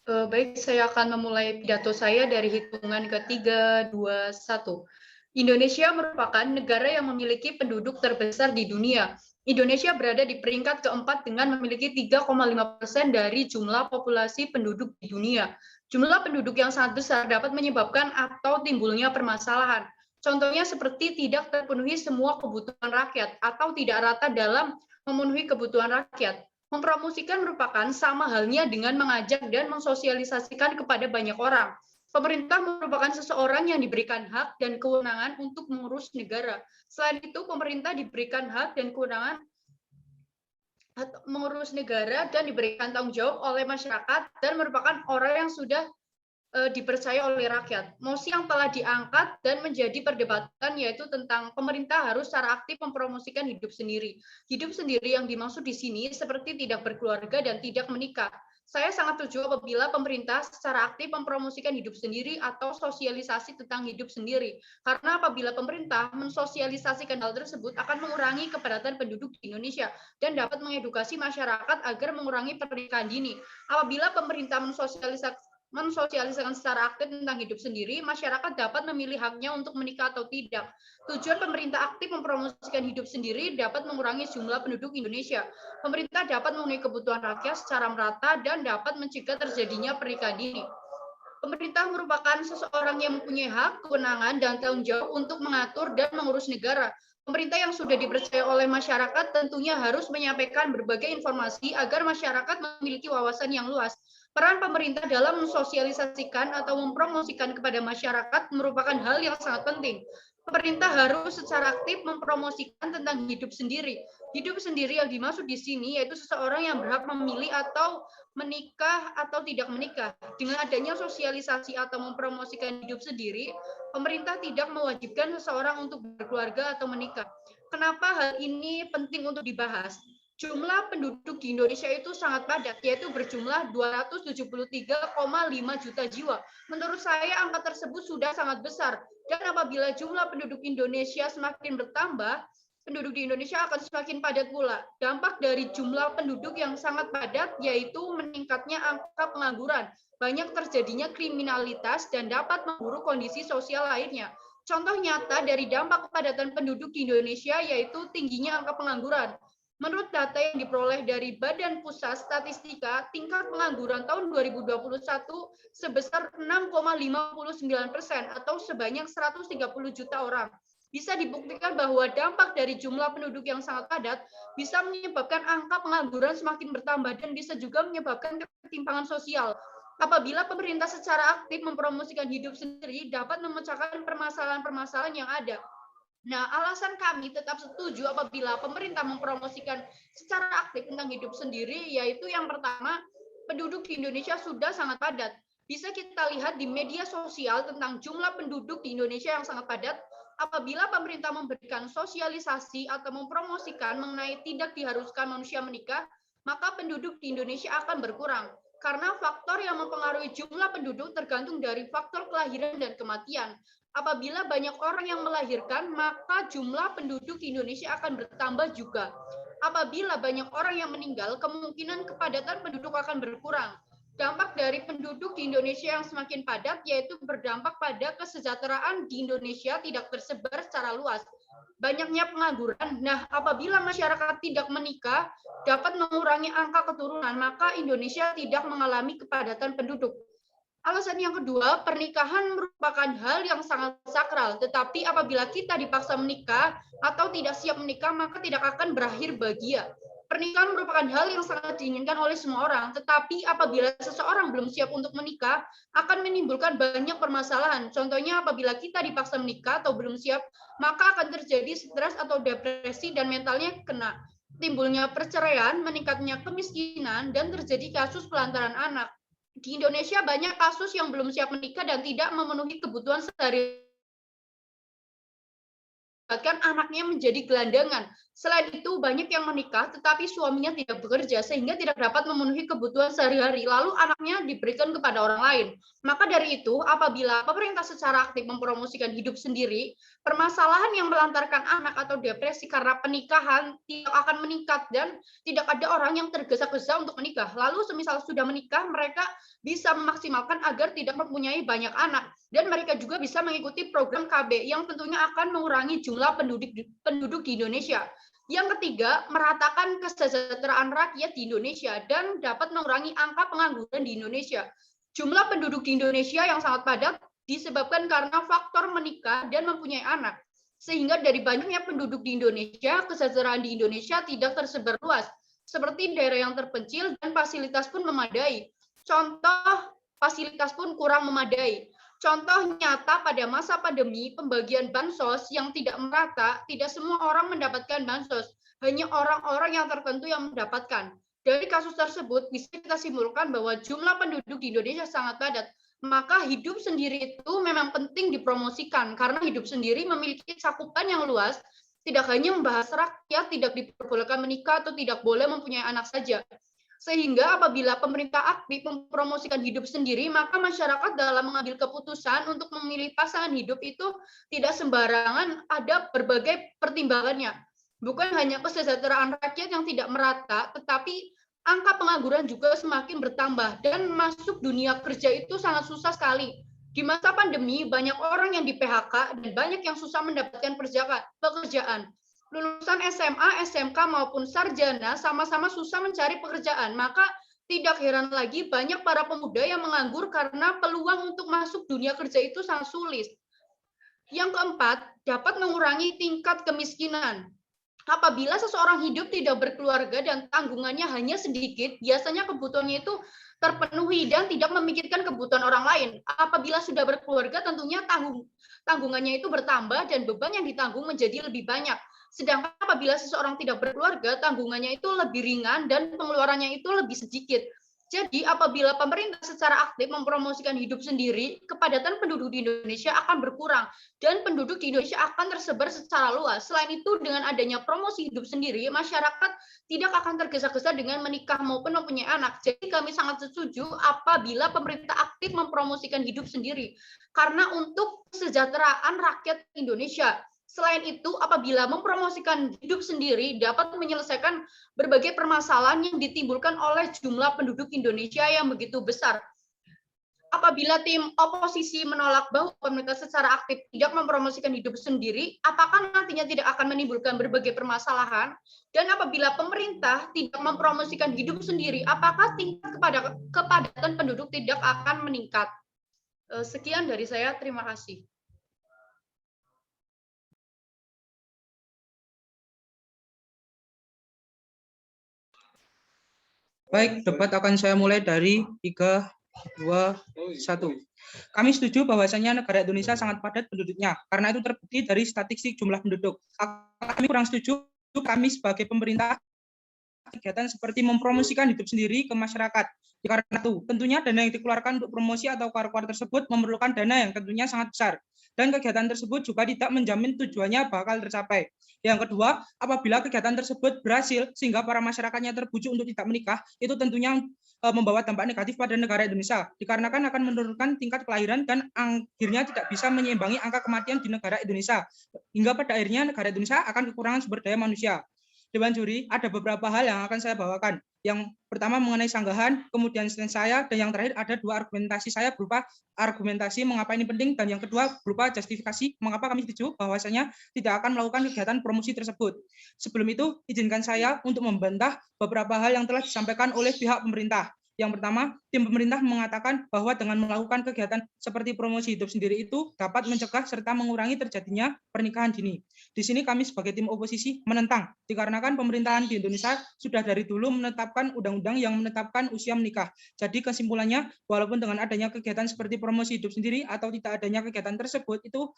Baik, saya akan memulai pidato saya dari hitungan ke-3, 2, 1. Indonesia merupakan negara yang memiliki penduduk terbesar di dunia. Indonesia berada di peringkat keempat dengan memiliki 3,5% dari jumlah populasi penduduk di dunia. Jumlah penduduk yang sangat besar dapat menyebabkan atau timbulnya permasalahan. Contohnya seperti tidak terpenuhi semua kebutuhan rakyat atau tidak rata dalam memenuhi kebutuhan rakyat. Mempromosikan merupakan sama halnya dengan mengajak dan mensosialisasikan kepada banyak orang. Pemerintah merupakan seseorang yang diberikan hak dan kewenangan untuk mengurus negara. Selain itu, pemerintah diberikan hak dan kewenangan mengurus negara dan diberikan tanggung jawab oleh masyarakat dan merupakan orang yang sudah dipercaya oleh rakyat. Mosi yang telah diangkat dan menjadi perdebatan yaitu tentang pemerintah harus secara aktif mempromosikan hidup sendiri. Hidup sendiri yang dimaksud di sini seperti tidak berkeluarga dan tidak menikah. Saya sangat setuju apabila pemerintah secara aktif mempromosikan hidup sendiri atau sosialisasi tentang hidup sendiri. Karena apabila pemerintah mensosialisasikan hal tersebut akan mengurangi kepadatan penduduk di Indonesia dan dapat mengedukasi masyarakat agar mengurangi pernikahan dini. Apabila pemerintah mensosialisasikan secara aktif tentang hidup sendiri, masyarakat dapat memilih haknya untuk menikah atau tidak. Tujuan pemerintah aktif mempromosikan hidup sendiri dapat mengurangi jumlah penduduk Indonesia. Pemerintah dapat memenuhi kebutuhan rakyat secara merata dan dapat mencegah terjadinya pernikahan dini. Pemerintah merupakan seseorang yang mempunyai hak, kewenangan, dan tanggung jawab untuk mengatur dan mengurus negara. Pemerintah yang sudah dipercaya oleh masyarakat tentunya harus menyampaikan berbagai informasi agar masyarakat memiliki wawasan yang luas. Peran pemerintah dalam mensosialisasikan atau mempromosikan kepada masyarakat merupakan hal yang sangat penting. Pemerintah harus secara aktif mempromosikan tentang hidup sendiri. Hidup sendiri yang dimaksud di sini yaitu seseorang yang berhak memilih atau menikah atau tidak menikah. Dengan adanya sosialisasi atau mempromosikan hidup sendiri, pemerintah tidak mewajibkan seseorang untuk berkeluarga atau menikah. Kenapa hal ini penting untuk dibahas? Jumlah penduduk di Indonesia itu sangat padat, yaitu berjumlah 273,5 juta jiwa. Menurut saya angka tersebut sudah sangat besar. Dan apabila jumlah penduduk Indonesia semakin bertambah, penduduk di Indonesia akan semakin padat pula. Dampak dari jumlah penduduk yang sangat padat yaitu meningkatnya angka pengangguran, banyak terjadinya kriminalitas, dan dapat memburuk kondisi sosial lainnya. Contoh nyata dari dampak kepadatan penduduk di Indonesia yaitu tingginya angka pengangguran. Menurut data yang diperoleh dari Badan Pusat Statistika, tingkat pengangguran tahun 2021 sebesar 6,59% atau sebanyak 130 juta orang. Bisa dibuktikan bahwa dampak dari jumlah penduduk yang sangat padat bisa menyebabkan angka pengangguran semakin bertambah dan bisa juga menyebabkan ketimpangan sosial. Apabila pemerintah secara aktif mempromosikan hidup sendiri dapat memecahkan permasalahan-permasalahan yang ada. Nah, alasan kami tetap setuju apabila pemerintah mempromosikan secara aktif tentang hidup sendiri, yaitu yang pertama, penduduk di Indonesia sudah sangat padat. Bisa kita lihat di media sosial tentang jumlah penduduk di Indonesia yang sangat padat. Apabila pemerintah memberikan sosialisasi atau mempromosikan mengenai tidak diharuskan manusia menikah, maka penduduk di Indonesia akan berkurang. Karena faktor yang mempengaruhi jumlah penduduk tergantung dari faktor kelahiran dan kematian. Apabila banyak orang yang melahirkan, maka jumlah penduduk di Indonesia akan bertambah juga. Apabila banyak orang yang meninggal, kemungkinan kepadatan penduduk akan berkurang. Dampak dari penduduk di Indonesia yang semakin padat yaitu berdampak pada kesejahteraan di Indonesia tidak tersebar secara luas. Banyaknya pengangguran. Nah, apabila masyarakat tidak menikah dapat mengurangi angka keturunan, maka Indonesia tidak mengalami kepadatan penduduk. Alasan yang kedua, pernikahan merupakan hal yang sangat sakral, tetapi apabila kita dipaksa menikah atau tidak siap menikah, maka tidak akan berakhir bahagia. Pernikahan merupakan hal yang sangat diinginkan oleh semua orang, tetapi apabila seseorang belum siap untuk menikah, akan menimbulkan banyak permasalahan. Contohnya apabila kita dipaksa menikah atau belum siap, maka akan terjadi stres atau depresi dan mentalnya kena. Timbulnya perceraian, meningkatnya kemiskinan, dan terjadi kasus pelantaran anak. Di Indonesia banyak kasus yang belum siap menikah dan tidak memenuhi kebutuhan sehari-hari, bahkan anaknya menjadi gelandangan. Selain itu, banyak yang menikah tetapi suaminya tidak bekerja sehingga tidak dapat memenuhi kebutuhan sehari-hari, lalu anaknya diberikan kepada orang lain. Maka dari itu, apabila pemerintah secara aktif mempromosikan hidup sendiri, permasalahan yang melantarkan anak atau depresi karena pernikahan tidak akan meningkat dan tidak ada orang yang tergesa-gesa untuk menikah. Lalu semisal sudah menikah, mereka bisa memaksimalkan agar tidak mempunyai banyak anak dan mereka juga bisa mengikuti program KB yang tentunya akan mengurangi jumlah penduduk di Indonesia. Yang ketiga, meratakan kesejahteraan rakyat di Indonesia dan dapat mengurangi angka pengangguran di Indonesia. Jumlah penduduk di Indonesia yang sangat padat disebabkan karena faktor menikah dan mempunyai anak. Sehingga dari banyaknya penduduk di Indonesia, kesejahteraan di Indonesia tidak tersebar luas, seperti daerah yang terpencil dan fasilitas pun memadai. Contoh, fasilitas pun kurang memadai. Contoh nyata pada masa pandemi, pembagian bansos yang tidak merata, tidak semua orang mendapatkan bansos, hanya orang-orang yang tertentu yang mendapatkan. Dari kasus tersebut bisa kita simpulkan bahwa jumlah penduduk di Indonesia sangat padat. Maka hidup sendiri itu memang penting dipromosikan karena hidup sendiri memiliki cakupan yang luas, tidak hanya membahas rakyat tidak diperbolehkan menikah atau tidak boleh mempunyai anak saja. Sehingga apabila pemerintah aktif mempromosikan hidup sendiri, maka masyarakat dalam mengambil keputusan untuk memilih pasangan hidup itu tidak sembarangan, ada berbagai pertimbangannya. Bukan hanya kesejahteraan rakyat yang tidak merata, tetapi angka pengangguran juga semakin bertambah dan masuk dunia kerja itu sangat susah sekali. Di masa pandemi, banyak orang yang di PHK dan banyak yang susah mendapatkan pekerjaan. Lulusan SMA, SMK maupun sarjana sama-sama susah mencari pekerjaan. Maka tidak heran lagi banyak para pemuda yang menganggur karena peluang untuk masuk dunia kerja itu sangat sulit. Yang keempat, dapat mengurangi tingkat kemiskinan. Apabila seseorang hidup tidak berkeluarga dan tanggungannya hanya sedikit, biasanya kebutuhannya itu terpenuhi dan tidak memikirkan kebutuhan orang lain. Apabila sudah berkeluarga, tentunya tanggungannya itu bertambah dan beban yang ditanggung menjadi lebih banyak. Sedangkan apabila seseorang tidak berkeluarga, tanggungannya itu lebih ringan dan pengeluarannya itu lebih sedikit. Jadi apabila pemerintah secara aktif mempromosikan hidup sendiri, kepadatan penduduk di Indonesia akan berkurang dan penduduk di Indonesia akan tersebar secara luas. Selain itu, dengan adanya promosi hidup sendiri, masyarakat tidak akan tergesa-gesa dengan menikah maupun mempunyai anak. Jadi kami sangat setuju apabila pemerintah aktif mempromosikan hidup sendiri. Karena untuk kesejahteraan rakyat Indonesia. Selain itu, apabila mempromosikan hidup sendiri dapat menyelesaikan berbagai permasalahan yang ditimbulkan oleh jumlah penduduk Indonesia yang begitu besar. Apabila tim oposisi menolak bahwa pemerintah secara aktif tidak mempromosikan hidup sendiri, apakah nantinya tidak akan menimbulkan berbagai permasalahan? Dan apabila pemerintah tidak mempromosikan hidup sendiri, apakah tingkat kepadatan penduduk tidak akan meningkat? Sekian dari saya, terima kasih. Baik, debat akan saya mulai dari 3, 2, 1. Kami setuju bahwasanya negara Indonesia sangat padat penduduknya, karena itu terbukti dari statistik jumlah penduduk. Kami kurang setuju, kami sebagai pemerintah kegiatan seperti mempromosikan hidup sendiri ke masyarakat. Karena itu, tentunya dana yang dikeluarkan untuk promosi atau keluar tersebut memerlukan dana yang tentunya sangat besar. Dan kegiatan tersebut juga tidak menjamin tujuannya bakal tercapai. Yang kedua, apabila kegiatan tersebut berhasil sehingga para masyarakatnya terbujuk untuk tidak menikah, itu tentunya membawa dampak negatif pada negara Indonesia, dikarenakan akan menurunkan tingkat kelahiran dan akhirnya tidak bisa menyeimbangi angka kematian di negara Indonesia. Hingga pada akhirnya negara Indonesia akan kekurangan sumber daya manusia. Dewan juri, ada beberapa hal yang akan saya bawakan. Yang pertama mengenai sanggahan, kemudian stand saya, dan yang terakhir ada 2 argumentasi saya berupa argumentasi mengapa ini penting, dan yang kedua berupa justifikasi mengapa kami setuju bahwasanya tidak akan melakukan kegiatan promosi tersebut. Sebelum itu, izinkan saya untuk membantah beberapa hal yang telah disampaikan oleh pihak pemerintah. Yang pertama, tim pemerintah mengatakan bahwa dengan melakukan kegiatan seperti promosi hidup sendiri itu dapat mencegah serta mengurangi terjadinya pernikahan dini. Di sini kami sebagai tim oposisi menentang, dikarenakan pemerintahan di Indonesia sudah dari dulu menetapkan undang-undang yang menetapkan usia menikah. Jadi kesimpulannya, walaupun dengan adanya kegiatan seperti promosi hidup sendiri atau tidak adanya kegiatan tersebut, itu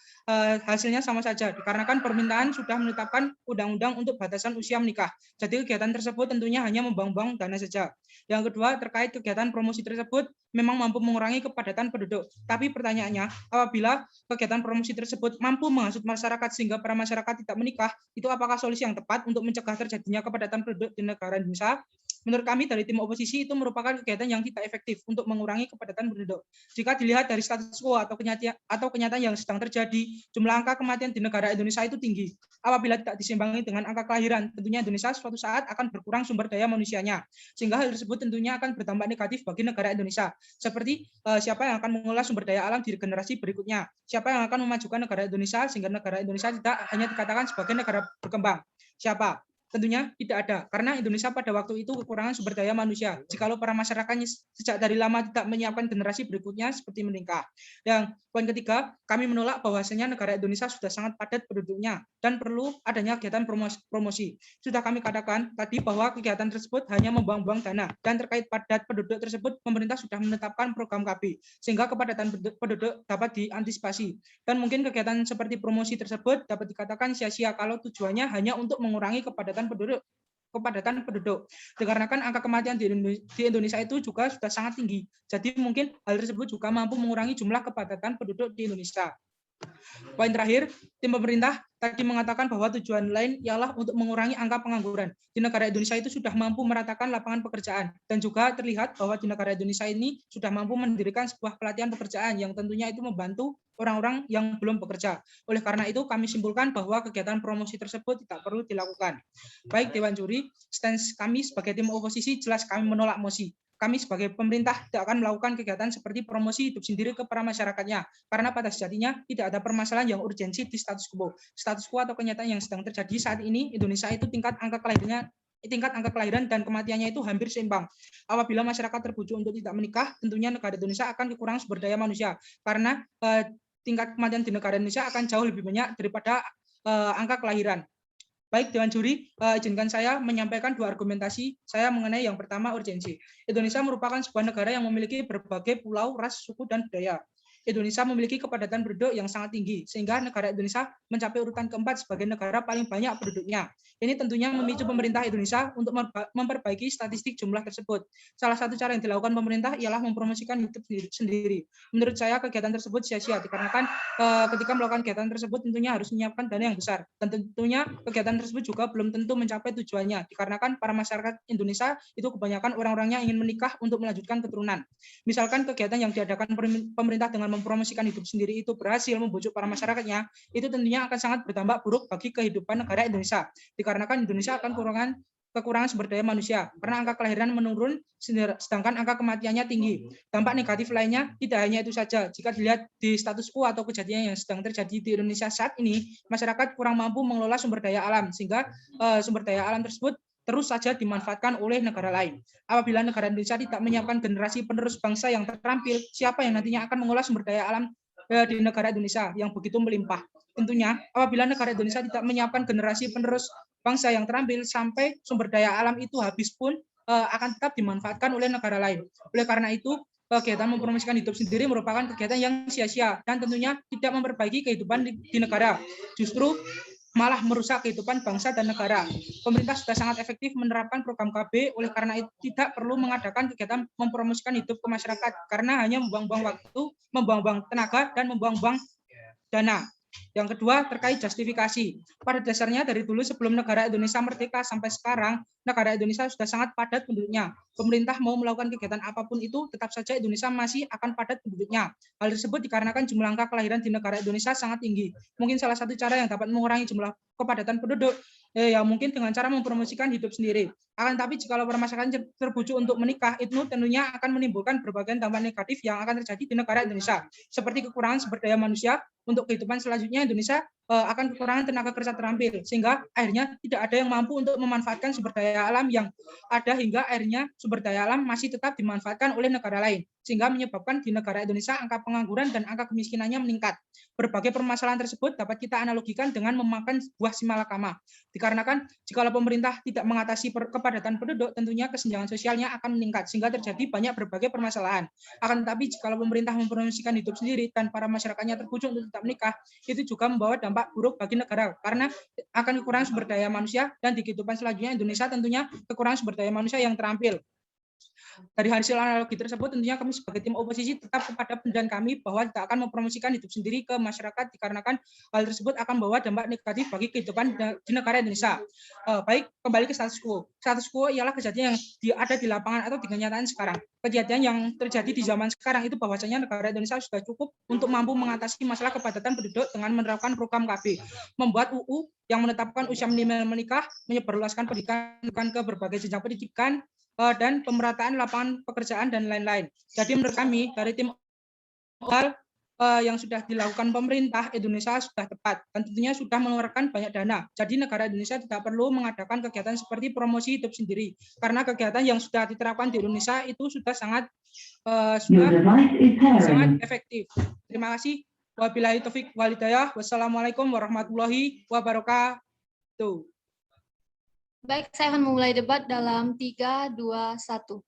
hasilnya sama saja, dikarenakan pemerintahan sudah menetapkan undang-undang untuk batasan usia menikah. Jadi kegiatan tersebut tentunya hanya membuang-buang dana saja. Yang kedua, terkait kegiatan promosi tersebut memang mampu mengurangi kepadatan penduduk. Tapi pertanyaannya, apabila kegiatan promosi tersebut mampu menghasut masyarakat sehingga para masyarakat tidak menikah, itu apakah solusi yang tepat untuk mencegah terjadinya kepadatan penduduk di negara Indonesia? Menurut kami dari tim oposisi itu merupakan kegiatan yang tidak efektif untuk mengurangi kepadatan penduduk. Jika dilihat dari status quo atau kenyataan yang sedang terjadi, jumlah angka kematian di negara Indonesia itu tinggi. Apabila tidak diseimbangi dengan angka kelahiran, tentunya Indonesia suatu saat akan berkurang sumber daya manusianya, sehingga hal tersebut tentunya akan berdampak negatif bagi negara Indonesia. Seperti siapa yang akan mengolah sumber daya alam di generasi berikutnya, siapa yang akan memajukan negara Indonesia sehingga negara Indonesia tidak hanya dikatakan sebagai negara berkembang. Siapa? Tentunya tidak ada, karena Indonesia pada waktu itu kekurangan sumber daya manusia. Jikalau para masyarakatnya sejak dari lama tidak menyiapkan generasi berikutnya seperti menikah. Yang poin ketiga, kami menolak bahwasanya negara Indonesia sudah sangat padat penduduknya dan perlu adanya kegiatan promosi. Sudah kami katakan tadi bahwa kegiatan tersebut hanya membuang-buang dana, dan terkait padat penduduk tersebut, pemerintah sudah menetapkan program KB sehingga kepadatan penduduk dapat diantisipasi. Dan mungkin kegiatan seperti promosi tersebut dapat dikatakan sia-sia kalau tujuannya hanya untuk mengurangi kepadatan penduduk. Dikarenakan angka kematian di Indonesia itu juga sudah sangat tinggi. Jadi mungkin hal tersebut juga mampu mengurangi jumlah kepadatan penduduk di Indonesia. Poin terakhir, tim pemerintah tadi mengatakan bahwa tujuan lain ialah untuk mengurangi angka pengangguran. Di negara Indonesia itu sudah mampu meratakan lapangan pekerjaan, dan juga terlihat bahwa di negara Indonesia ini sudah mampu mendirikan sebuah pelatihan pekerjaan yang tentunya itu membantu orang-orang yang belum bekerja. Oleh karena itu kami simpulkan bahwa kegiatan promosi tersebut tidak perlu dilakukan. Baik Dewan Juri, stance kami sebagai tim oposisi jelas kami menolak mosi. Kami sebagai pemerintah tidak akan melakukan kegiatan seperti promosi hidup sendiri ke para masyarakatnya, karena pada sejatinya tidak ada permasalahan yang urgensi di status quo. Status quo atau kenyataan yang sedang terjadi saat ini, Indonesia itu tingkat angka kelahiran dan kematiannya itu hampir seimbang. Apabila masyarakat terbujuk untuk tidak menikah, tentunya negara Indonesia akan kekurangan sumber daya manusia, karena tingkat kematian di negara Indonesia akan jauh lebih banyak daripada angka kelahiran. Baik, Dewan Juri, izinkan saya menyampaikan dua argumentasi saya mengenai yang pertama, urgensi. Indonesia merupakan sebuah negara yang memiliki berbagai pulau, ras, suku, dan budaya. Indonesia memiliki kepadatan penduduk yang sangat tinggi, sehingga negara Indonesia mencapai urutan keempat sebagai negara paling banyak penduduknya. Ini tentunya memicu pemerintah Indonesia untuk memperbaiki statistik jumlah tersebut. Salah satu cara yang dilakukan pemerintah ialah mempromosikan hidup sendiri. Menurut saya kegiatan tersebut sia-sia, dikarenakan ketika melakukan kegiatan tersebut tentunya harus menyiapkan dana yang besar, dan tentunya kegiatan tersebut juga belum tentu mencapai tujuannya, dikarenakan para masyarakat Indonesia itu kebanyakan orang-orangnya ingin menikah untuk melanjutkan keturunan. Misalkan kegiatan yang diadakan pemerintah dengan mempromosikan hidup sendiri itu berhasil membujuk para masyarakatnya, itu tentunya akan sangat berdampak buruk bagi kehidupan negara Indonesia, dikarenakan Indonesia akan kekurangan sumber daya manusia karena angka kelahiran menurun sedangkan angka kematiannya tinggi. Dampak negatif lainnya tidak hanya itu saja. Jika dilihat di status quo atau kejadian yang sedang terjadi di Indonesia saat ini, masyarakat kurang mampu mengelola sumber daya alam sehingga sumber daya alam tersebut terus saja dimanfaatkan oleh negara lain. Apabila negara Indonesia tidak menyiapkan generasi penerus bangsa yang terampil, siapa yang nantinya akan mengolah sumber daya alam di negara Indonesia yang begitu melimpah? Tentunya apabila negara Indonesia tidak menyiapkan generasi penerus bangsa yang terampil, sampai sumber daya alam itu habis pun akan tetap dimanfaatkan oleh negara lain. Oleh karena itu, kegiatan mempromosikan hidup sendiri merupakan kegiatan yang sia-sia dan tentunya tidak memperbaiki kehidupan di negara. Justru malah merusak kehidupan bangsa dan negara. Pemerintah sudah sangat efektif menerapkan program KB, oleh karena itu tidak perlu mengadakan kegiatan mempromosikan hidup ke masyarakat, karena hanya membuang-buang waktu, membuang-buang tenaga, dan membuang-buang dana. Yang kedua, terkait justifikasi. Pada dasarnya dari dulu sebelum negara Indonesia merdeka sampai sekarang, negara Indonesia sudah sangat padat penduduknya. Pemerintah mau melakukan kegiatan apapun itu, tetap saja Indonesia masih akan padat penduduknya. Hal tersebut dikarenakan jumlah angka kelahiran di negara Indonesia sangat tinggi. Mungkin salah satu cara yang dapat mengurangi jumlah kepadatan penduduk, ya mungkin dengan cara mempromosikan hidup sendiri. Akan tapi jika para masyarakat terbujuk untuk menikah, itu tentunya akan menimbulkan berbagai dampak negatif yang akan terjadi di negara Indonesia, seperti kekurangan sumber daya manusia. Untuk kehidupan selanjutnya Indonesia akan kekurangan tenaga kerja terampil, sehingga akhirnya tidak ada yang mampu untuk memanfaatkan sumber daya alam yang ada, hingga akhirnya sumber daya alam masih tetap dimanfaatkan oleh negara lain, sehingga menyebabkan di negara Indonesia angka pengangguran dan angka kemiskinannya meningkat. Berbagai permasalahan tersebut dapat kita analogikan dengan memakan buah simalakama, dikarenakan jika pemerintah tidak mengatasi kepadatan penduduk, tentunya kesenjangan sosialnya akan meningkat, sehingga terjadi banyak berbagai permasalahan. Akan tetapi jika pemerintah mempromosikan hidup sendiri dan para masyarakatnya terbujuk untuk tetap menikah, itu juga membawa dampak buruk bagi negara, karena akan kekurangan sumber daya manusia, dan di kehidupan selanjutnya Indonesia tentunya kekurangan sumber daya manusia yang terampil. Dari hasil analogi tersebut, tentunya kami sebagai tim oposisi tetap kepada pendirian kami bahwa tidak akan mempromosikan hidup sendiri ke masyarakat dikarenakan hal tersebut akan membawa dampak negatif bagi kehidupan di negara Indonesia. Baik, kembali ke status quo. Status quo ialah kejadian yang ada di lapangan atau di kenyataan sekarang. Kejadian yang terjadi di zaman sekarang itu bahwasanya negara Indonesia sudah cukup untuk mampu mengatasi masalah kepadatan penduduk dengan menerapkan program KB, membuat UU yang menetapkan usia minimal menikah, menyebarluaskan pendidikan ke berbagai jenjang pendidikan, dan pemerataan lapangan pekerjaan dan lain-lain. Jadi menurut kami dari tim awal yang sudah dilakukan pemerintah Indonesia sudah tepat dan tentunya sudah mengeluarkan banyak dana. Jadi negara Indonesia tidak perlu mengadakan kegiatan seperti promosi hidup sendiri karena kegiatan yang sudah diterapkan di Indonesia itu sudah sangat efektif. Terima kasih. Wabillahi taufik walhidayah. Wassalamualaikum warahmatullahi wabarakatuh. Baik, saya akan memulai debat dalam 3, 2, 1.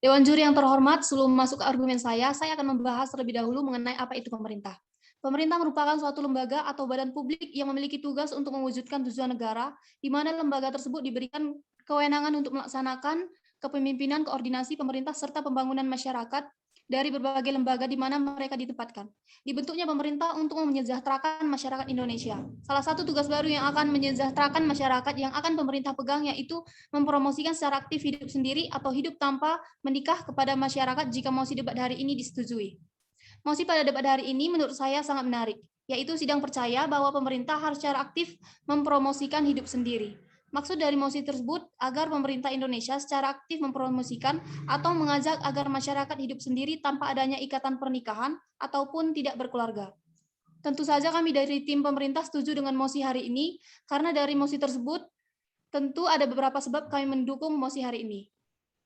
Dewan juri yang terhormat, sebelum masuk ke argumen saya akan membahas terlebih dahulu mengenai apa itu pemerintah. Pemerintah merupakan suatu lembaga atau badan publik yang memiliki tugas untuk mewujudkan tujuan negara, di mana lembaga tersebut diberikan kewenangan untuk melaksanakan kepemimpinan, koordinasi pemerintah, serta pembangunan masyarakat dari berbagai lembaga di mana mereka ditempatkan. Dibentuknya pemerintah untuk menyejahterakan masyarakat Indonesia. Salah satu tugas baru yang akan menyejahterakan masyarakat yang akan pemerintah pegang yaitu mempromosikan secara aktif hidup sendiri atau hidup tanpa menikah kepada masyarakat jika mosi debat hari ini disetujui. Mosi pada debat hari ini menurut saya sangat menarik, yaitu sidang percaya bahwa pemerintah harus secara aktif mempromosikan hidup sendiri. Maksud dari mosi tersebut agar pemerintah Indonesia secara aktif mempromosikan atau mengajak agar masyarakat hidup sendiri tanpa adanya ikatan pernikahan ataupun tidak berkeluarga. Tentu saja kami dari tim pemerintah setuju dengan mosi hari ini, karena dari mosi tersebut tentu ada beberapa sebab kami mendukung mosi hari ini.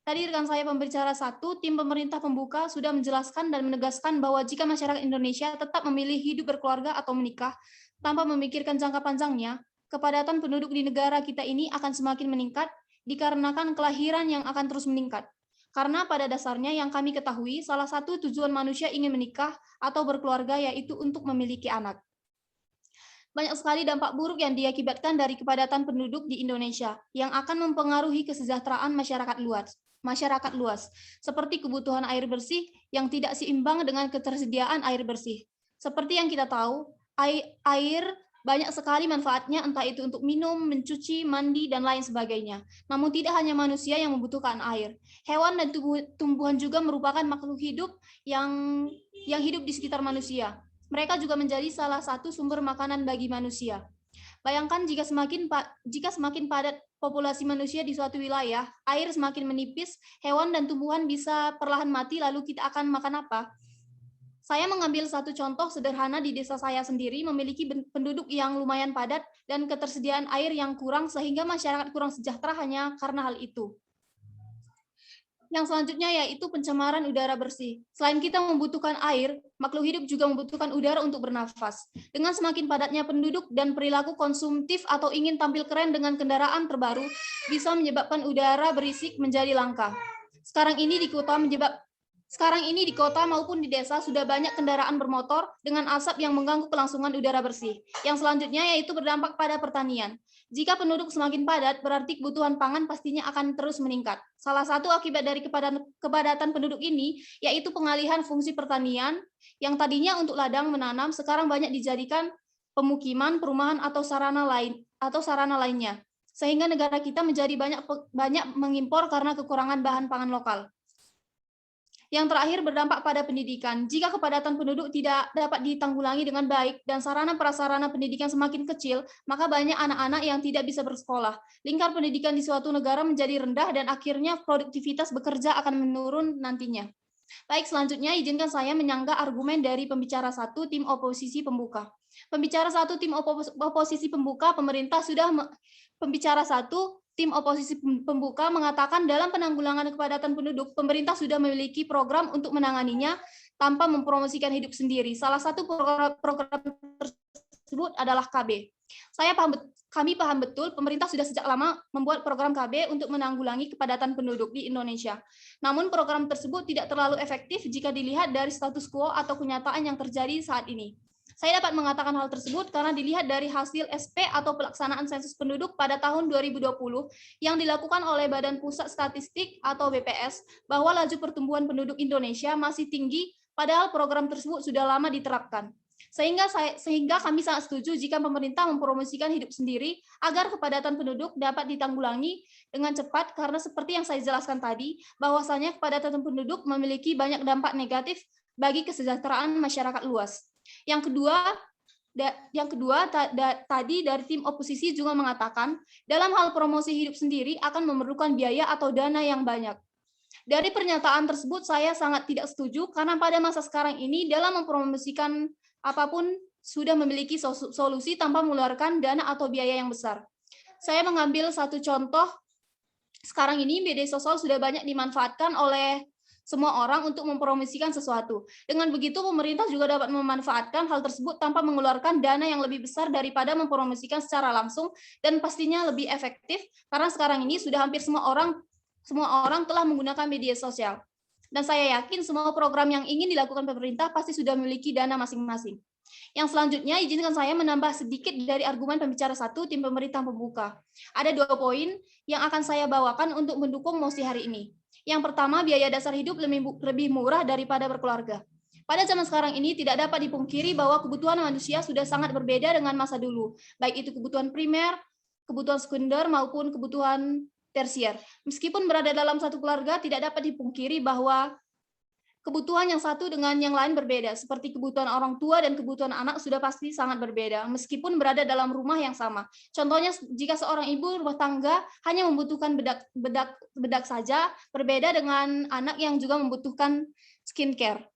Tadi rekan saya pembicara 1, tim pemerintah pembuka sudah menjelaskan dan menegaskan bahwa jika masyarakat Indonesia tetap memilih hidup berkeluarga atau menikah tanpa memikirkan jangka panjangnya, kepadatan penduduk di negara kita ini akan semakin meningkat dikarenakan kelahiran yang akan terus meningkat. Karena pada dasarnya yang kami ketahui, salah satu tujuan manusia ingin menikah atau berkeluarga yaitu untuk memiliki anak. Banyak sekali dampak buruk yang diakibatkan dari kepadatan penduduk di Indonesia yang akan mempengaruhi kesejahteraan masyarakat luas, seperti kebutuhan air bersih yang tidak seimbang dengan ketersediaan air bersih. Seperti yang kita tahu, air banyak sekali manfaatnya, entah itu untuk minum, mencuci, mandi, dan lain sebagainya. Namun tidak hanya manusia yang membutuhkan air. Hewan dan tumbuhan juga merupakan makhluk hidup yang hidup di sekitar manusia. Mereka juga menjadi salah satu sumber makanan bagi manusia. Bayangkan jika semakin padat populasi manusia di suatu wilayah, air semakin menipis, hewan dan tumbuhan bisa perlahan mati, lalu kita akan makan apa? Saya mengambil satu contoh sederhana di desa saya sendiri, memiliki penduduk yang lumayan padat dan ketersediaan air yang kurang sehingga masyarakat kurang sejahtera hanya karena hal itu. Yang selanjutnya yaitu pencemaran udara bersih. Selain kita membutuhkan air, makhluk hidup juga membutuhkan udara untuk bernafas. Dengan semakin padatnya penduduk dan perilaku konsumtif atau ingin tampil keren dengan kendaraan terbaru, bisa menyebabkan udara berisik menjadi langka. Sekarang ini di kota maupun di desa sudah banyak kendaraan bermotor dengan asap yang mengganggu kelangsungan udara bersih. Yang selanjutnya yaitu berdampak pada pertanian. Jika penduduk semakin padat, berarti kebutuhan pangan pastinya akan terus meningkat. Salah satu akibat dari kepadatan penduduk ini yaitu pengalihan fungsi pertanian yang tadinya untuk ladang menanam sekarang banyak dijadikan pemukiman, perumahan atau sarana lainnya. Sehingga negara kita menjadi banyak mengimpor karena kekurangan bahan pangan lokal. Yang terakhir berdampak pada pendidikan. Jika kepadatan penduduk tidak dapat ditanggulangi dengan baik dan sarana prasarana pendidikan semakin kecil, maka banyak anak-anak yang tidak bisa bersekolah. Lingkar pendidikan di suatu negara menjadi rendah dan akhirnya produktivitas bekerja akan menurun nantinya. Baik, selanjutnya izinkan saya menyanggah argumen dari pembicara 1 tim oposisi pembuka. Pembicara 1 tim oposisi pembuka, pembicara 1 tim oposisi pembuka mengatakan dalam penanggulangan kepadatan penduduk, pemerintah sudah memiliki program untuk menanganinya tanpa mempromosikan hidup sendiri. Salah satu program tersebut adalah KB. Kami paham betul pemerintah sudah sejak lama membuat program KB untuk menanggulangi kepadatan penduduk di Indonesia. Namun program tersebut tidak terlalu efektif jika dilihat dari status quo atau kenyataan yang terjadi saat ini. Saya dapat mengatakan hal tersebut karena dilihat dari hasil SP atau pelaksanaan sensus penduduk pada tahun 2020 yang dilakukan oleh Badan Pusat Statistik atau BPS, bahwa laju pertumbuhan penduduk Indonesia masih tinggi padahal program tersebut sudah lama diterapkan. Sehingga kami sangat setuju jika pemerintah mempromosikan hidup sendiri agar kepadatan penduduk dapat ditanggulangi dengan cepat, karena seperti yang saya jelaskan tadi, bahwasanya kepadatan penduduk memiliki banyak dampak negatif bagi kesejahteraan masyarakat luas. Yang kedua, tadi dari tim oposisi juga mengatakan dalam hal promosi hidup sendiri akan memerlukan biaya atau dana yang banyak. Dari pernyataan tersebut saya sangat tidak setuju karena pada masa sekarang ini dalam mempromosikan apapun sudah memiliki solusi tanpa mengeluarkan dana atau biaya yang besar. Saya mengambil satu contoh, sekarang ini media sosial sudah banyak dimanfaatkan oleh semua orang untuk mempromosikan sesuatu. Dengan begitu, pemerintah juga dapat memanfaatkan hal tersebut tanpa mengeluarkan dana yang lebih besar daripada mempromosikan secara langsung, dan pastinya lebih efektif karena sekarang ini sudah hampir semua orang telah menggunakan media sosial. Dan saya yakin semua program yang ingin dilakukan pemerintah pasti sudah memiliki dana masing-masing. Yang selanjutnya, izinkan saya menambah sedikit dari argumen pembicara 1 tim pemerintah pembuka. Ada 2 poin yang akan saya bawakan untuk mendukung mosi hari ini. Yang pertama, biaya dasar hidup lebih murah daripada berkeluarga. Pada zaman sekarang ini tidak dapat dipungkiri bahwa kebutuhan manusia sudah sangat berbeda dengan masa dulu, baik itu kebutuhan primer, kebutuhan sekunder, maupun kebutuhan tersier. Meskipun berada dalam satu keluarga, tidak dapat dipungkiri bahwa kebutuhan yang satu dengan yang lain berbeda, seperti kebutuhan orang tua dan kebutuhan anak sudah pasti sangat berbeda, meskipun berada dalam rumah yang sama. Contohnya, jika seorang ibu rumah tangga hanya membutuhkan bedak saja, berbeda dengan anak yang juga membutuhkan skincare.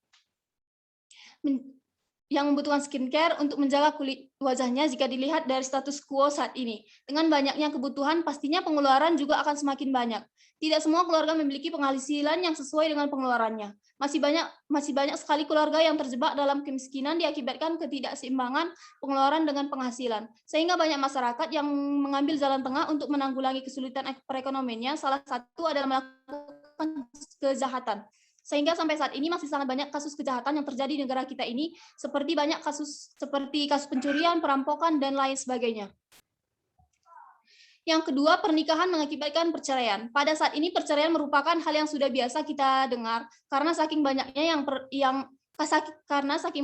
Untuk menjaga kulit wajahnya jika dilihat dari status quo saat ini. Dengan banyaknya kebutuhan, pastinya pengeluaran juga akan semakin banyak. Tidak semua keluarga memiliki penghasilan yang sesuai dengan pengeluarannya. Masih banyak sekali keluarga yang terjebak dalam kemiskinan diakibatkan ketidakseimbangan pengeluaran dengan penghasilan. Sehingga banyak masyarakat yang mengambil jalan tengah untuk menanggulangi kesulitan perekonomiannya, salah satu adalah melakukan kejahatan. Sehingga sampai saat ini masih sangat banyak kasus kejahatan yang terjadi di negara kita ini, seperti kasus pencurian, perampokan, dan lain sebagainya. Yang kedua, pernikahan mengakibatkan perceraian. Pada saat ini perceraian merupakan hal yang sudah biasa kita dengar karena saking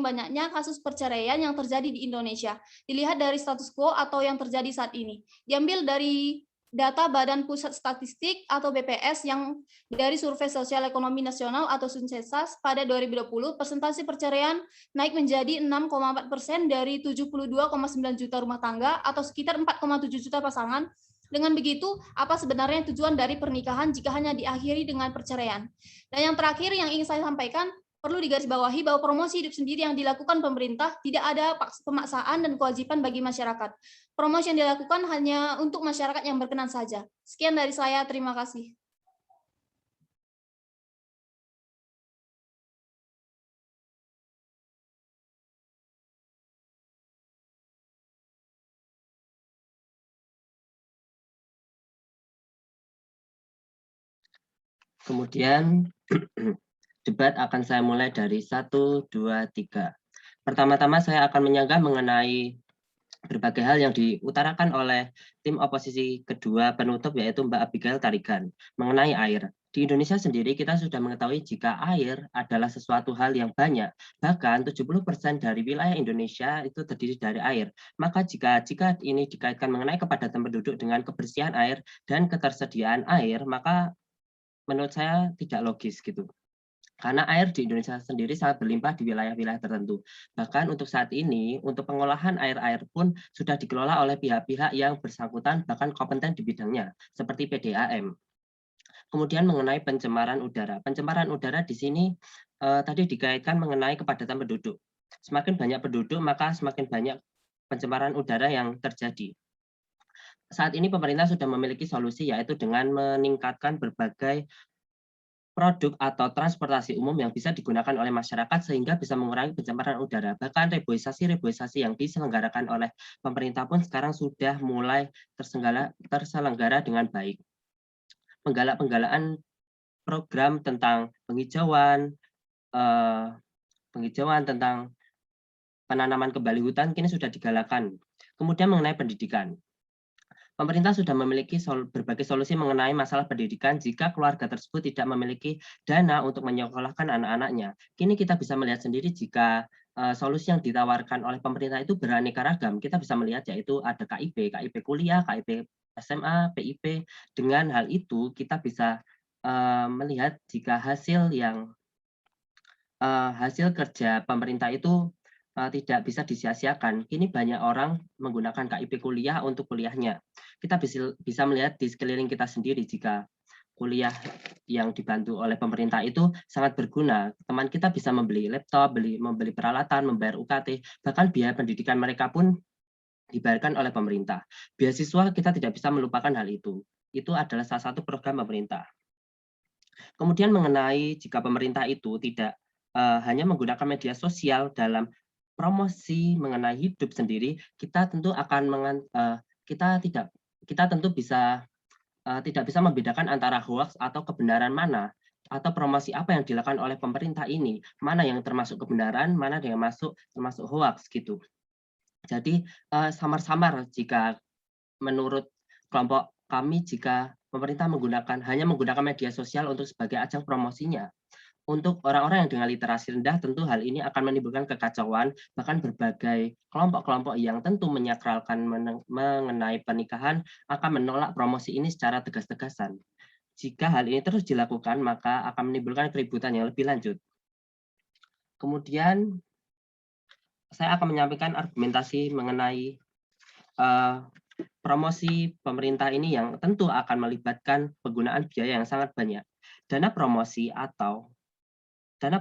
banyaknya kasus perceraian yang terjadi di Indonesia. Dilihat dari status quo atau yang terjadi saat ini. Diambil dari data Badan Pusat Statistik atau BPS yang dari Survei Sosial Ekonomi Nasional atau Sunsesas pada 2020, persentase perceraian naik menjadi 6,4% dari 72,9 juta rumah tangga atau sekitar 4,7 juta pasangan. Dengan begitu, apa sebenarnya tujuan dari pernikahan jika hanya diakhiri dengan perceraian? Dan yang terakhir yang ingin saya sampaikan, perlu digarisbawahi bahwa promosi hidup sendiri yang dilakukan pemerintah tidak ada pemaksaan dan kewajiban bagi masyarakat. Promosi yang dilakukan hanya untuk masyarakat yang berkenan saja. Sekian dari saya, terima kasih. Kemudian debat akan saya mulai dari 1, 2, 3. Pertama-tama saya akan menyanggah mengenai berbagai hal yang diutarakan oleh tim oposisi kedua penutup, yaitu Mbak Abigail Tarigan, mengenai air. Di Indonesia sendiri kita sudah mengetahui jika air adalah sesuatu hal yang banyak, bahkan 70% dari wilayah Indonesia itu terdiri dari air. Maka jika ini dikaitkan mengenai kepadatan penduduk dengan kebersihan air dan ketersediaan air, maka menurut saya tidak logis gitu. Karena air di Indonesia sendiri sangat berlimpah di wilayah-wilayah tertentu. Bahkan untuk saat ini, untuk pengolahan air-air pun sudah dikelola oleh pihak-pihak yang bersangkutan bahkan kompeten di bidangnya, seperti PDAM. Kemudian mengenai pencemaran udara. Pencemaran udara di sini tadi dikaitkan mengenai kepadatan penduduk. Semakin banyak penduduk, maka semakin banyak pencemaran udara yang terjadi. Saat ini pemerintah sudah memiliki solusi, yaitu dengan meningkatkan berbagai produk atau transportasi umum yang bisa digunakan oleh masyarakat sehingga bisa mengurangi pencemaran udara. Bahkan reboisasi yang diselenggarakan oleh pemerintah pun sekarang sudah mulai terselenggara dengan baik. Penggalaan program tentang penghijauan tentang penanaman kembali hutan kini sudah digalakan. Kemudian mengenai pendidikan. Pemerintah sudah memiliki berbagai solusi mengenai masalah pendidikan jika keluarga tersebut tidak memiliki dana untuk menyekolahkan anak-anaknya. Kini kita bisa melihat sendiri jika solusi yang ditawarkan oleh pemerintah itu beraneka ragam. Kita bisa melihat yaitu ada KIP, KIP kuliah, KIP SMA, PIP. Dengan hal itu kita bisa melihat jika hasil kerja pemerintah itu tidak bisa disia-siakan. Kini banyak orang menggunakan KIP kuliah untuk kuliahnya. Kita bisa melihat di sekeliling kita sendiri jika kuliah yang dibantu oleh pemerintah itu sangat berguna. Teman kita bisa membeli laptop, membeli peralatan, membayar UKT, bahkan biaya pendidikan mereka pun dibayarkan oleh pemerintah. Beasiswa kita tidak bisa melupakan hal itu. Itu adalah salah satu program pemerintah. Kemudian mengenai jika pemerintah itu tidak hanya menggunakan media sosial dalam promosi mengenai hidup sendiri, kita tentu tidak bisa membedakan antara hoax atau kebenaran mana, atau promosi apa yang dilakukan oleh pemerintah ini, mana yang termasuk kebenaran, mana yang termasuk hoax gitu. Jadi samar-samar jika menurut kelompok kami jika pemerintah hanya menggunakan media sosial untuk sebagai ajang promosinya. Untuk orang-orang yang dengan literasi rendah, tentu hal ini akan menimbulkan kekacauan, bahkan berbagai kelompok-kelompok yang tentu menyakralkan mengenai pernikahan akan menolak promosi ini secara tegas-tegasan. Jika hal ini terus dilakukan, maka akan menimbulkan keributan yang lebih lanjut. Kemudian, saya akan menyampaikan argumentasi mengenai promosi pemerintah ini yang tentu akan melibatkan penggunaan biaya yang sangat banyak. Dana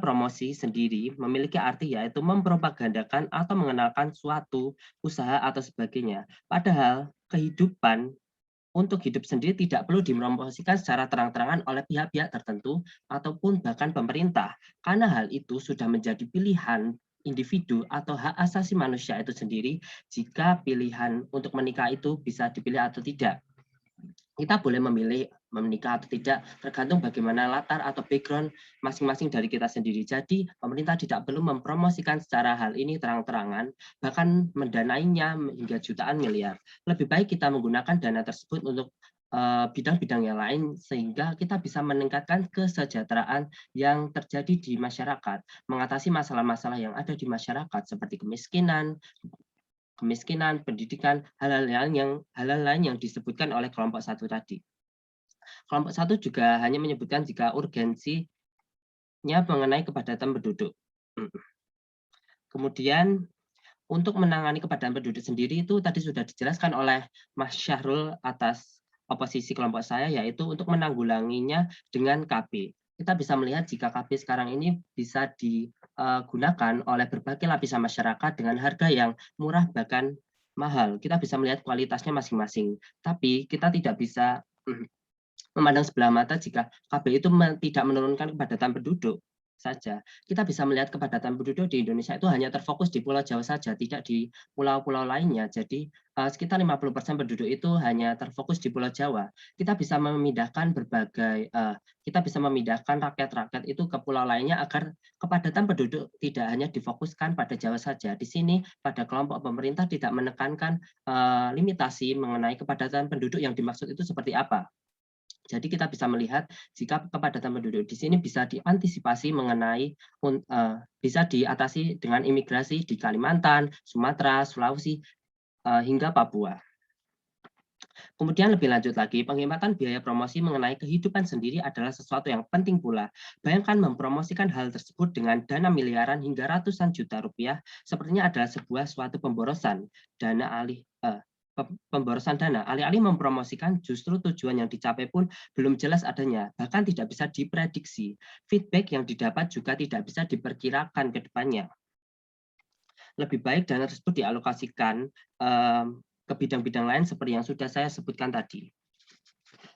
promosi sendiri memiliki arti yaitu mempropagandakan atau mengenalkan suatu usaha atau sebagainya. Padahal kehidupan untuk hidup sendiri tidak perlu dipromosikan secara terang-terangan oleh pihak-pihak tertentu ataupun bahkan pemerintah. Karena hal itu sudah menjadi pilihan individu atau hak asasi manusia itu sendiri jika pilihan untuk menikah itu bisa dipilih atau tidak. Kita boleh memilih menikah atau tidak tergantung bagaimana latar atau background masing-masing dari kita sendiri. Jadi pemerintah tidak perlu mempromosikan secara hal ini terang-terangan, bahkan mendanainya hingga jutaan miliar. Lebih baik kita menggunakan dana tersebut untuk bidang-bidang yang lain sehingga kita bisa meningkatkan kesejahteraan yang terjadi di masyarakat, mengatasi masalah-masalah yang ada di masyarakat seperti kemiskinan, pendidikan, hal-hal lain yang disebutkan oleh kelompok satu tadi. Kelompok satu juga hanya menyebutkan jika urgensinya mengenai kepadatan penduduk. Kemudian untuk menangani kepadatan penduduk sendiri itu tadi sudah dijelaskan oleh Mas Syahrul atas oposisi kelompok saya, yaitu untuk menanggulanginya dengan KB. Kita bisa melihat jika KB sekarang ini bisa digunakan oleh berbagai lapisan masyarakat dengan harga yang murah bahkan mahal. Kita bisa melihat kualitasnya masing-masing. Tapi kita tidak bisa memandang sebelah mata jika KB itu tidak menurunkan kepadatan penduduk saja. Kita bisa melihat kepadatan penduduk di Indonesia itu hanya terfokus di Pulau Jawa saja, tidak di pulau-pulau lainnya. Jadi sekitar 50% penduduk itu hanya terfokus di Pulau Jawa. Kita bisa memindahkan rakyat-rakyat itu ke pulau lainnya agar kepadatan penduduk tidak hanya difokuskan pada Jawa saja. Di sini pada kelompok pemerintah tidak menekankan limitasi mengenai kepadatan penduduk yang dimaksud itu seperti apa. Jadi kita bisa melihat jika kepadatan penduduk di sini bisa diantisipasi bisa diatasi dengan imigrasi di Kalimantan, Sumatera, Sulawesi, hingga Papua. Kemudian lebih lanjut lagi, penghematan biaya promosi mengenai kehidupan sendiri adalah sesuatu yang penting pula. Bayangkan mempromosikan hal tersebut dengan dana miliaran hingga ratusan juta rupiah, sepertinya adalah suatu pemborosan dana. Alih-alih mempromosikan, justru tujuan yang dicapai pun belum jelas adanya, bahkan tidak bisa diprediksi. Feedback yang didapat juga tidak bisa diperkirakan ke depannya. Lebih baik dana tersebut dialokasikan ke bidang-bidang lain seperti yang sudah saya sebutkan tadi.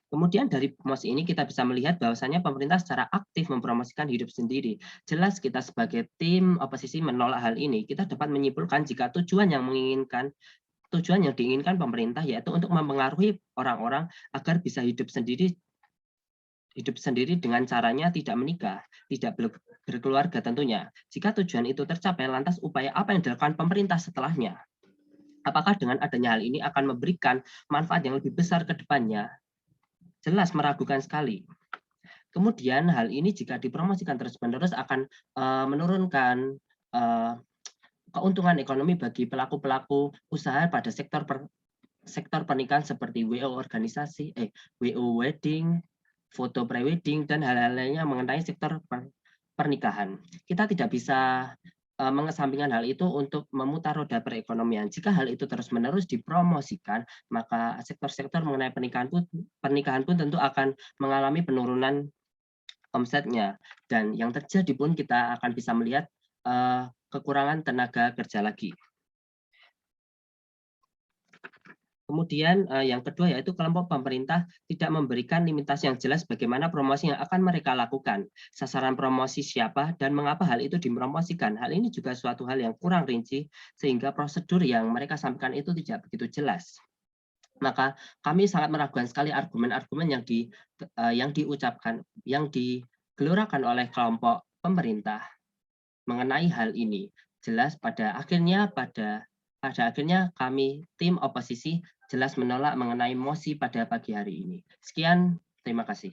Kemudian dari promosi ini kita bisa melihat bahwasannya pemerintah secara aktif mempromosikan hidup sendiri. Jelas kita sebagai tim oposisi menolak hal ini. Kita dapat menyimpulkan jika tujuan yang diinginkan pemerintah yaitu untuk mempengaruhi orang-orang agar bisa hidup sendiri hidup sendiri dengan caranya tidak menikah, tidak berkeluarga tentunya. Jika tujuan itu tercapai, lantas upaya apa yang dilakukan pemerintah setelahnya? Apakah dengan adanya hal ini akan memberikan manfaat yang lebih besar ke depannya? Jelas meragukan sekali. Kemudian hal ini jika dipromosikan terus-menerus akan menurunkan keuntungan ekonomi bagi pelaku-pelaku usaha pada sektor pernikahan seperti WO organisasi, WO wedding, foto prewedding, dan hal-hal lainnya mengenai sektor pernikahan. Kita tidak bisa mengesampingkan hal itu untuk memutar roda perekonomian. Jika hal itu terus-menerus dipromosikan, maka sektor-sektor mengenai pernikahan pun tentu akan mengalami penurunan omsetnya. Dan yang terjadi pun kita akan bisa melihat kekurangan tenaga kerja lagi. Kemudian yang kedua yaitu kelompok pemerintah tidak memberikan limitasi yang jelas bagaimana promosi yang akan mereka lakukan. Sasaran promosi siapa dan mengapa hal itu dipromosikan. Hal ini juga suatu hal yang kurang rinci sehingga prosedur yang mereka sampaikan itu tidak begitu jelas. Maka kami sangat meragukan sekali argumen-argumen yang diucapkan, yang digelurakan oleh kelompok pemerintah mengenai hal ini. Jelas pada akhirnya kami tim oposisi jelas menolak mengenai mosi pada pagi hari ini. Sekian, terima kasih.